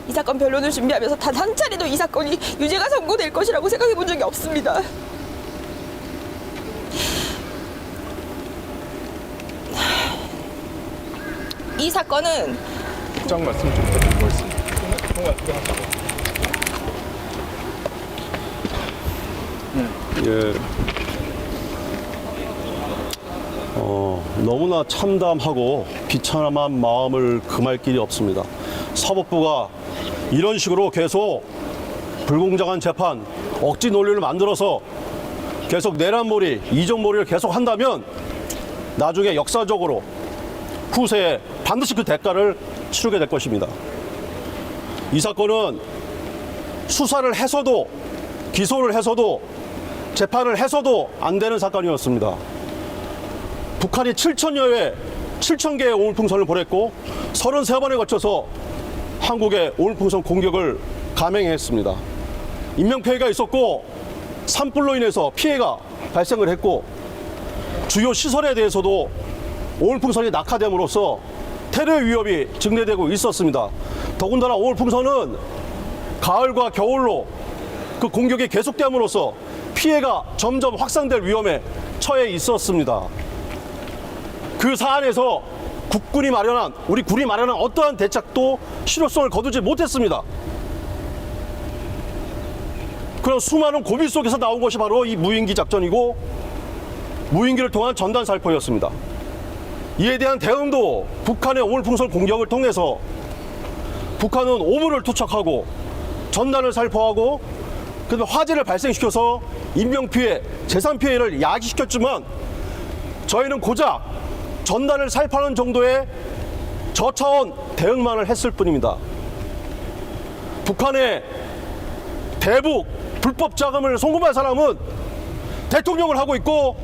이 사건 변론을 준비하면서 단 한 차례도 이 사건이 유죄가 선고될 것이라고 생각해 본 적이 없습니다. 이 사건은 국장 말씀 좀 부탁드리겠습니다. 예. 너무나 참담하고 비참한 마음을 금할 길이 없습니다. 사법부가 이런 식으로 계속 불공정한 재판, 억지 논리를 만들어서 계속 내란몰이, 이정몰이를 계속 한다면 나중에 역사적으로 후세에 반드시 그 대가를 치르게 될 것입니다. 이 사건은 수사를 해서도 기소를 해서도 재판을 해서도 안 되는 사건이었습니다. 북한이 7,000개의 오물풍선을 보냈고 33번에 거쳐서 한국에 오물풍선 공격을 감행했습니다. 인명피해가 있었고 산불로 인해서 피해가 발생을 했고 주요 시설에 대해서도 오물풍선이 낙하됨으로써 테러 위협이 증대되고 있었습니다. 더군다나 오물풍선은 가을과 겨울로 그 공격이 계속됨으로써 피해가 점점 확산될 위험에 처해 있었습니다. 그 사안에서 우리 군이 마련한 어떠한 대책도 실효성을 거두지 못했습니다. 그런 수많은 고비 속에서 나온 것이 바로 이 무인기 작전이고 무인기를 통한 전단 살포였습니다. 이에 대한 대응도 북한의 오물풍선 공격을 통해서 북한은 오물을 투척하고 전단을 살포하고 그다음에 화재를 발생시켜서 인명피해, 재산피해를 야기시켰지만 저희는 고작 전단을 살포하는 정도의 저차원 대응만을 했을 뿐입니다. 북한의 대북 불법 자금을 송금한 사람은 대통령을 하고 있고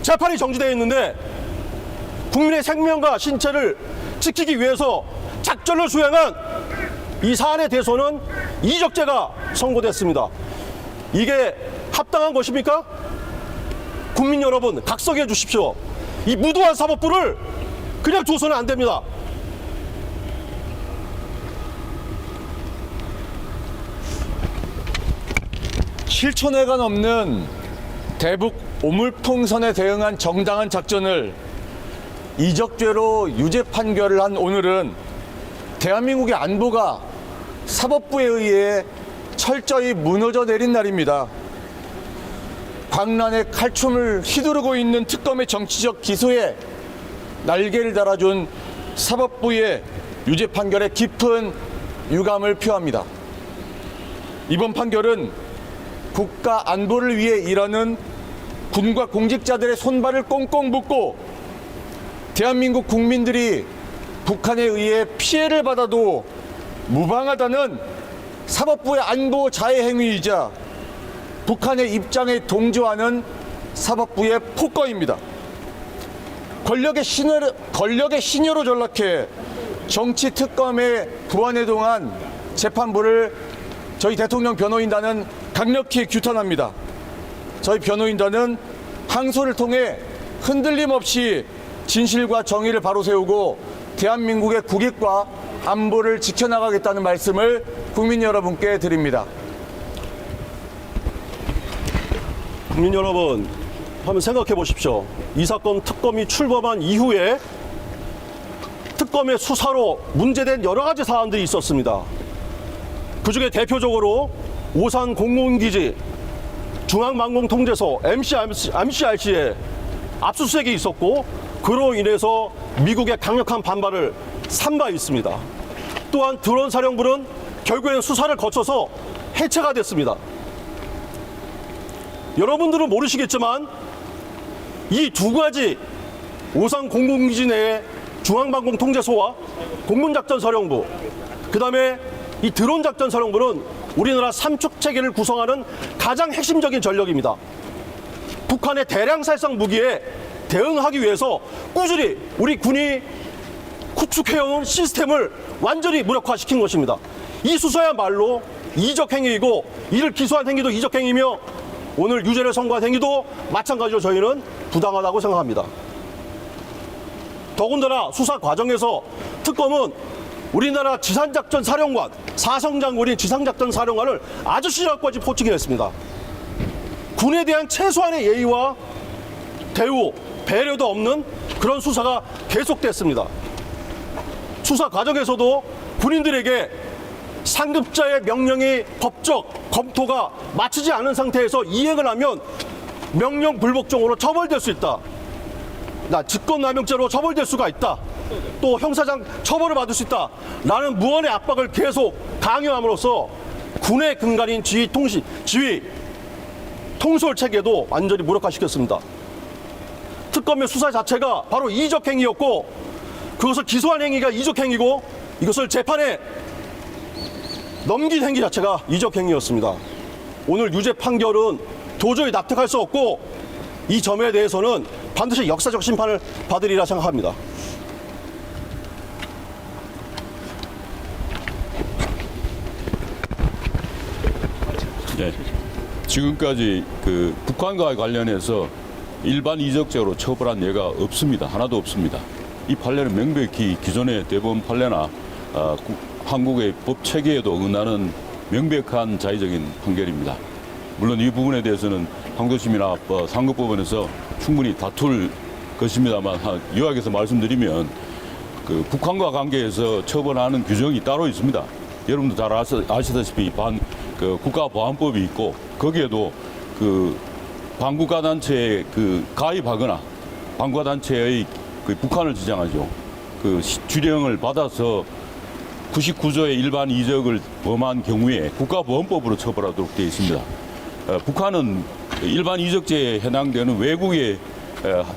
재판이 정지되어 있는데 국민의 생명과 신체를 지키기 위해서 작전을 수행한 이 사안에 대해서는 이적죄가 선고됐습니다. 이게 합당한 것입니까? 국민 여러분, 각성해 주십시오. 이 무도한 사법부를 그냥 둬서는 안 됩니다. 실천회가 넘는 대북 오물풍선에 대응한 정당한 작전을 이적죄로 유죄 판결을 한 오늘은 대한민국의 안보가 사법부에 의해 철저히 무너져 내린 날입니다. 광란의 칼춤을 휘두르고 있는 특검의 정치적 기소에 날개를 달아준 사법부의 유죄 판결에 깊은 유감을 표합니다. 이번 판결은 국가 안보를 위해 일하는 군과 공직자들의 손발을 꽁꽁 묶고 대한민국 국민들이 북한에 의해 피해를 받아도 무방하다는 사법부의 안보 자해 행위이자 북한의 입장에 동조하는 사법부의 폭거입니다. 권력의 신여로 전락해 정치 특검에 부안해동한 재판부를 저희 대통령 변호인단은 강력히 규탄합니다. 저희 변호인단은 항소를 통해 흔들림 없이 진실과 정의를 바로 세우고 대한민국의 국익과 안보를 지켜나가겠다는 말씀을 국민 여러분께 드립니다. 국민 여러분, 한번 생각해 보십시오. 이 사건 특검이 출범한 이후에 특검의 수사로 문제된 여러 가지 사안들이 있었습니다. 그중에 대표적으로 오산 공군기지 중앙망공통제소 MCRC에 압수수색이 있었고 그로 인해서 미국의 강력한 반발을 산 바 있습니다. 또한 드론 사령부는 결국에는 수사를 거쳐서 해체가 됐습니다. 여러분들은 모르시겠지만 이 두 가지 오산 공군기지 내의 중앙방공통제소와 공군작전사령부, 그 다음에 이 드론작전사령부는 우리나라 삼축체계를 구성하는 가장 핵심적인 전력입니다. 북한의 대량 살상 무기에 대응하기 위해서 꾸준히 우리 군이 구축해온 시스템을 완전히 무력화시킨 것입니다. 이 수사야말로 이적행위이고 이를 기소한 행위도 이적행위이며 오늘 유죄를 선고한 행위도 마찬가지로 저희는 부당하다고 생각합니다. 더군다나 수사 과정에서 특검은 우리나라 지상작전 사령관, 사성장군인 지상작전 사령관을 아저씨라고까지 포칭했습니다. 군에 대한 최소한의 예의와 대우, 배려도 없는 그런 수사가 계속됐습니다. 수사 과정에서도 군인들에게 상급자의 명령이 법적 검토가 마치지 않은 상태에서 이행을 하면 명령 불복종으로 처벌될 수 있다. 직권남용죄로 처벌될 수가 있다. 또 형사상 처벌을 받을 수 있다. 라는 무언의 압박을 계속 강요함으로써 군의 근간인 지휘 통솔 체계도 완전히 무력화시켰습니다. 특검의 수사 자체가 바로 이적행위였고, 그것을 기소한 행위가 이적행위고, 이것을 재판에 넘긴 행위 자체가 이적행위였습니다. 오늘 유죄 판결은 도저히 납득할 수 없고, 이 점에 대해서는 반드시 역사적 심판을 받으리라 생각합니다. 네. 지금까지 그 북한과 관련해서 일반 이적죄로 처벌한 예가 없습니다. 하나도 없습니다. 이 판례는 명백히 기존의 대법원 판례나 한국의 법 체계에도 어긋나는 명백한 자의적인 판결입니다. 물론 이 부분에 대해서는 항소심이나 상급법원에서 충분히 다툴 것입니다만, 요약해서 말씀드리면 그 북한과 관계에서 처벌하는 규정이 따로 있습니다. 여러분도 잘 아시다시피 국가보안법이 있고, 거기에도 그 반국가 단체에 가입하거나 반국가 단체의 북한을 지정하죠. 주령을 받아서 99조의 일반 이적을 범한 경우에 국가보안법으로 처벌하도록 되어 있습니다. 북한은 일반 이적죄에 해당되는 외국의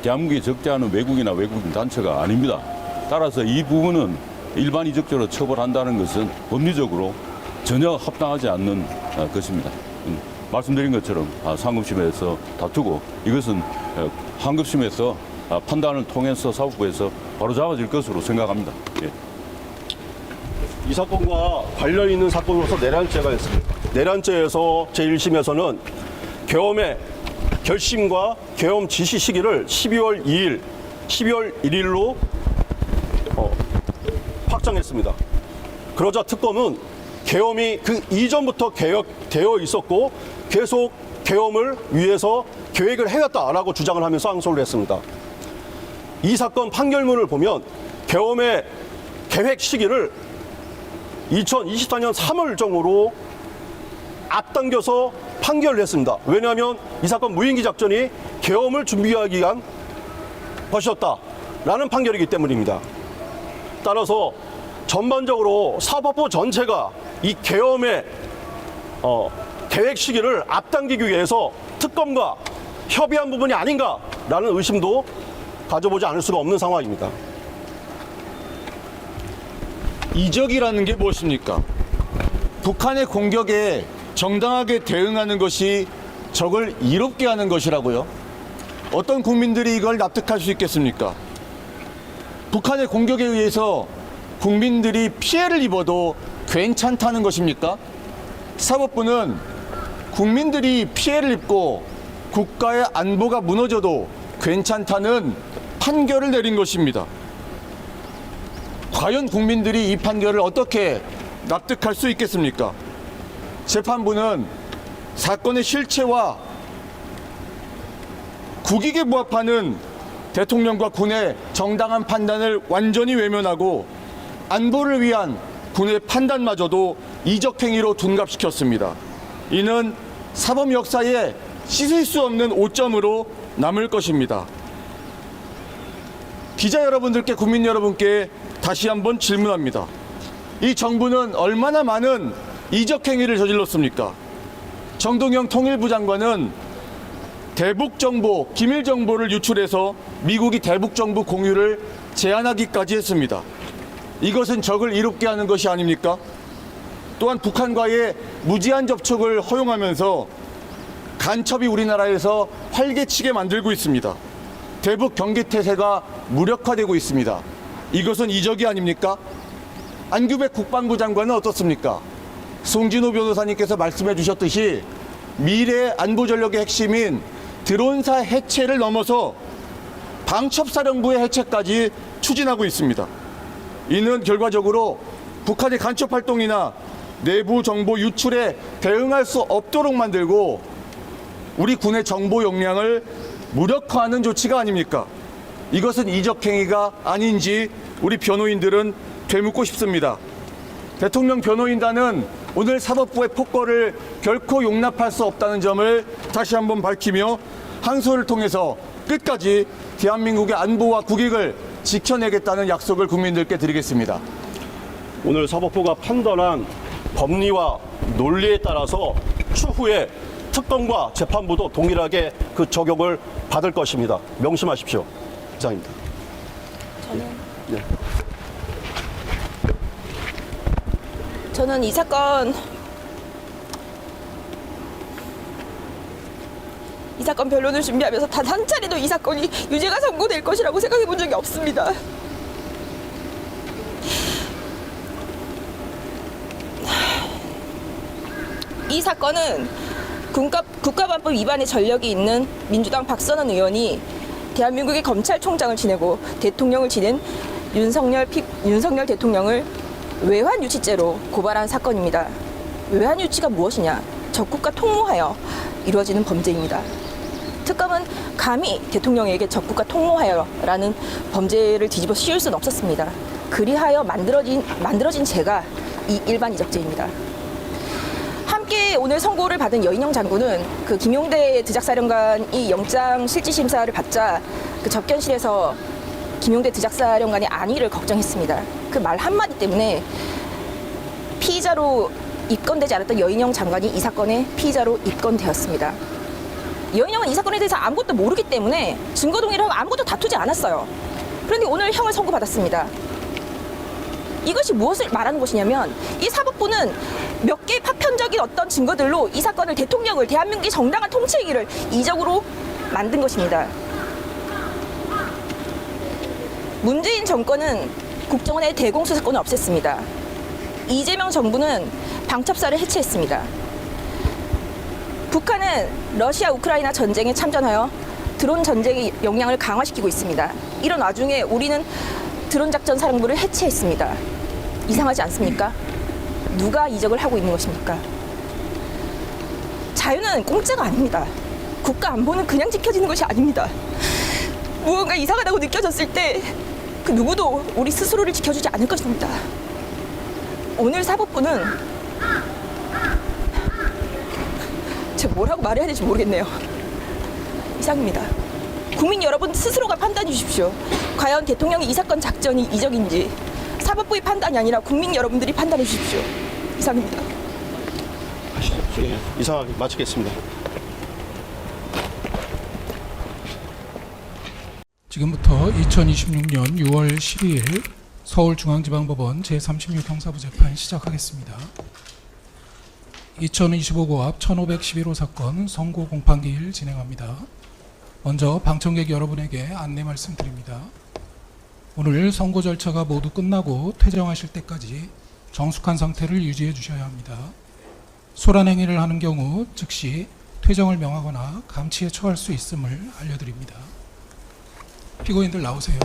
대한민국에 적대하는 외국이나 외국인 단체가 아닙니다. 따라서 이 부분은 일반 이적죄로 처벌한다는 것은 법리적으로 전혀 합당하지 않는 것입니다. 말씀드린 것처럼 상급심에서 다투고, 이것은 한급심에서 판단을 통해서 사법부에서 바로 잡아질 것으로 생각합니다. 예. 이 사건과 관련 있는 사건으로서 내란죄가 있습니다. 내란죄에서 제1심에서는 계엄의 결심과 계엄 지시 시기를 12월 2일, 12월 1일로 확정했습니다. 그러자 특검은 계엄이 그 이전부터 되어 있었고 계속 계엄을 위해서 계획을 해왔다라고 주장을 하면서 항소를 했습니다. 이 사건 판결문을 보면 계엄의 계획 시기를 2024년 3월 정으로 앞당겨서 판결을 했습니다. 왜냐하면 이 사건 무인기 작전이 계엄을 준비하기 위한 것이었다라는 판결이기 때문입니다. 따라서 전반적으로 사법부 전체가 이 계엄의 계획 시기를 앞당기기 위해서 특검과 협의한 부분이 아닌가라는 의심도 가져보지 않을 수가 없는 상황입니다. 이적이라는 게 무엇입니까? 북한의 공격에 정당하게 대응하는 것이 적을 이롭게 하는 것이라고요? 어떤 국민들이 이걸 납득할 수 있겠습니까? 북한의 공격에 의해서 국민들이 피해를 입어도 괜찮다는 것입니까? 사법부는 국민들이 피해를 입고 국가의 안보가 무너져도 괜찮다는 판결을 내린 것입니다. 과연 국민들이 이 판결을 어떻게 납득할 수 있겠습니까? 재판부는 사건의 실체와 국익에 부합하는 대통령과 군의 정당한 판단을 완전히 외면하고 안보를 위한 군의 판단마저도 이적행위로 둔갑시켰습니다. 이는 사법 역사에 씻을 수 없는 오점으로 남을 것입니다. 기자 여러분들께, 국민 여러분께 다시 한번 질문합니다. 이 정부는 얼마나 많은 이적행위를 저질렀습니까? 정동영 통일부 장관은 대북정보, 기밀정보를 유출해서 미국이 대북정보 공유를 제한하기까지 했습니다. 이것은 적을 이롭게 하는 것이 아닙니까? 또한 북한과의 무제한 접촉을 허용하면서 간첩이 우리나라에서 활개치게 만들고 있습니다. 대북 경계태세가 무력화되고 있습니다. 이것은 이적이 아닙니까? 안규백 국방부 장관은 어떻습니까? 송진호 변호사님께서 말씀해 주셨듯이 미래의 안보 전력의 핵심인 드론사 해체를 넘어서 방첩사령부의 해체까지 추진하고 있습니다. 이는 결과적으로 북한의 간첩 활동이나 내부 정보 유출에 대응할 수 없도록 만들고 우리 군의 정보 역량을 무력화하는 조치가 아닙니까? 이것은 이적행위가 아닌지 우리 변호인들은 되묻고 싶습니다. 대통령 변호인단은 오늘 사법부의 폭거를 결코 용납할 수 없다는 점을 다시 한번 밝히며 항소를 통해서 끝까지 대한민국의 안보와 국익을 지켜내겠다는 약속을 국민들께 드리겠습니다. 오늘 사법부가 판단한 법리와 논리에 따라서 추후에 특검과 재판부도 동일하게 그 적용을 받을 것입니다. 명심하십시오. 이상입니다. 저는 이 사건 변론을 준비하면서 단 한 차례도 이 사건이 유죄가 선고될 것이라고 생각해 본 적이 없습니다. 이 사건은 국가반법 위반의 전력이 있는 민주당 박선원 의원이 대한민국의 검찰총장을 지내고 대통령을 지낸 윤석열 대통령을 외환유치죄로 고발한 사건입니다. 외환유치가 무엇이냐? 적국과 통모하여 이루어지는 범죄입니다. 특검은 감히 대통령에게 적국과 통모하여라는 범죄를 뒤집어 씌울 수는 없었습니다. 그리하여 만들어진 죄가 이 일반 이적죄입니다. 함께 오늘 선고를 받은 여인영 장군은 그 김용대 드작사령관이 영장 실질심사를 받자 그 접견실에서 김용대 드작사령관의 안위를 걱정했습니다. 그 말 한마디 때문에 피의자로 입건되지 않았던 여인영 장관이 이 사건의 피의자로 입건되었습니다. 여인영은 이 사건에 대해서 아무것도 모르기 때문에 증거동의를 하고 아무것도 다투지 않았어요. 그런데 오늘 형을 선고받았습니다. 이것이 무엇을 말하는 것이냐면 이 사법부는 몇 개의 파편적인 어떤 증거들로 이 사건을 대한민국의 정당한 통치이기를 이적으로 만든 것입니다. 문재인 정권은 국정원의 대공수사권을 없앴습니다. 이재명 정부는 방첩사를 해체했습니다. 북한은 러시아 우크라이나 전쟁에 참전하여 드론 전쟁의 역량을 강화시키고 있습니다. 이런 와중에 우리는 드론 작전 사령부를 해체했습니다. 이상하지 않습니까? 누가 이적을 하고 있는 것입니까? 자유는 공짜가 아닙니다. 국가 안보는 그냥 지켜지는 것이 아닙니다. 무언가 이상하다고 느껴졌을 때 그 누구도 우리 스스로를 지켜주지 않을 것입니다. 오늘 사법부는 제가 뭐라고 말해야 될지 모르겠네요. 이상입니다. 국민 여러분 스스로가 판단해 주십시오. 과연 대통령이 이 사건 작전이 이적인지 사법부의 판단이 아니라 국민 여러분들이 판단해 주십시오. 이상입니다. 이상하게 마치겠습니다. 지금부터 2026년 6월 12일 서울중앙지방법원 제36형사부 재판 시작하겠습니다. 2025고압 1511호 사건 선고 공판기일 진행합니다. 먼저 방청객 여러분에게 안내 말씀드립니다. 오늘 선고 절차가 모두 끝나고 퇴정하실 때까지 정숙한 상태를 유지해 주셔야 합니다. 소란 행위를 하는 경우 즉시 퇴정을 명하거나 감치에 처할 수 있음을 알려드립니다. 피고인들 나오세요.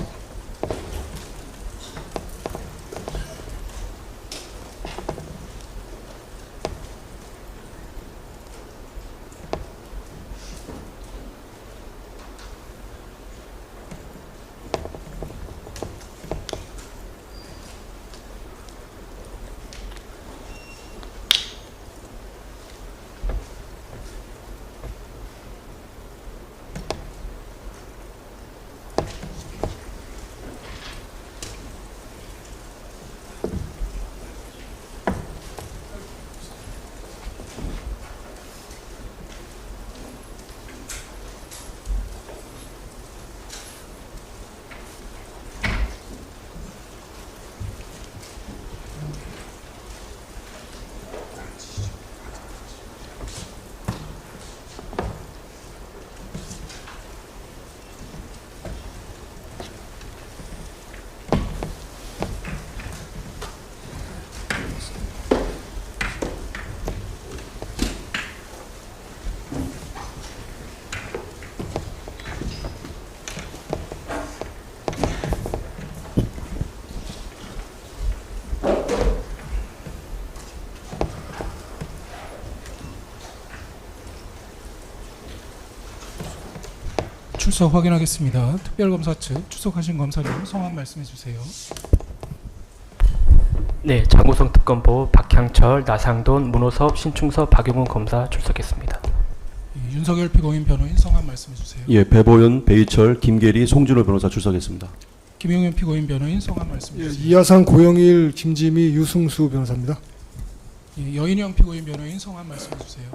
출석 확인하겠습니다. 특별검사 측 출석하신 검사님 성함 말씀해 주세요. 네, 장우성 특검보 박향철, 나상돈, 문호섭, 신충섭, 박용훈 검사 출석했습니다. 윤석열 피고인 변호인 성함 말씀해 주세요. 예, 배보윤, 배희철, 김계리, 송진호 변호사 출석했습니다. 김용현 피고인 변호인 성함 말씀해 예, 주세요. 이하상, 고영일, 김지미, 유승수 변호사입니다. 예, 여인영 피고인 변호인 성함 말씀해 주세요.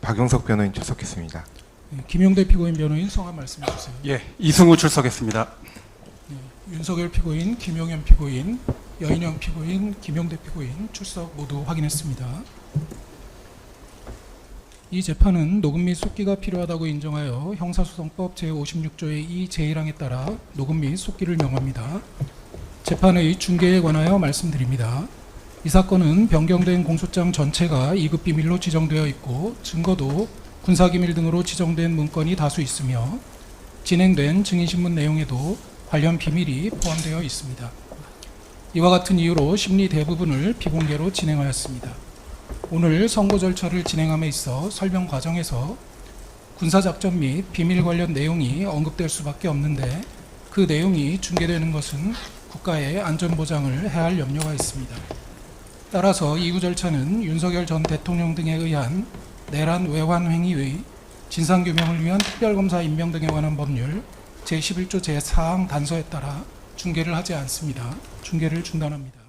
박용석 변호인 출석했습니다. 예, 김용대 피고인 변호인 성함 말씀해 주세요. 예, 이승우 출석했습니다. 윤석열 피고인, 김용현 피고인, 여인영 피고인, 김용대 피고인 출석 모두 확인했습니다. 이 재판은 녹음 및 속기가 필요하다고 인정하여 형사소송법 제56조의 2 제1항에 따라 녹음 및 속기를 명합니다. 재판의 중계에 관하여 말씀드립니다. 이 사건은 변경된 공소장 전체가 2급 비밀로 지정되어 있고 증거도 군사기밀 등으로 지정된 문건이 다수 있으며 진행된 증인신문 내용에도 관련 비밀이 포함되어 있습니다. 이와 같은 이유로 심리 대부분을 비공개로 진행하였습니다. 오늘 선고 절차를 진행함에 있어 설명 과정에서 군사작전 및 비밀 관련 내용이 언급될 수밖에 없는데 그 내용이 중계되는 것은 국가의 안전보장을 해할 염려가 있습니다. 따라서 이후 절차는 윤석열 전 대통령 등에 의한 내란 외환 행위의 진상규명을 위한 특별검사 임명 등에 관한 법률 제11조 제4항 단서에 따라 중계를 하지 않습니다. 중계를 중단합니다.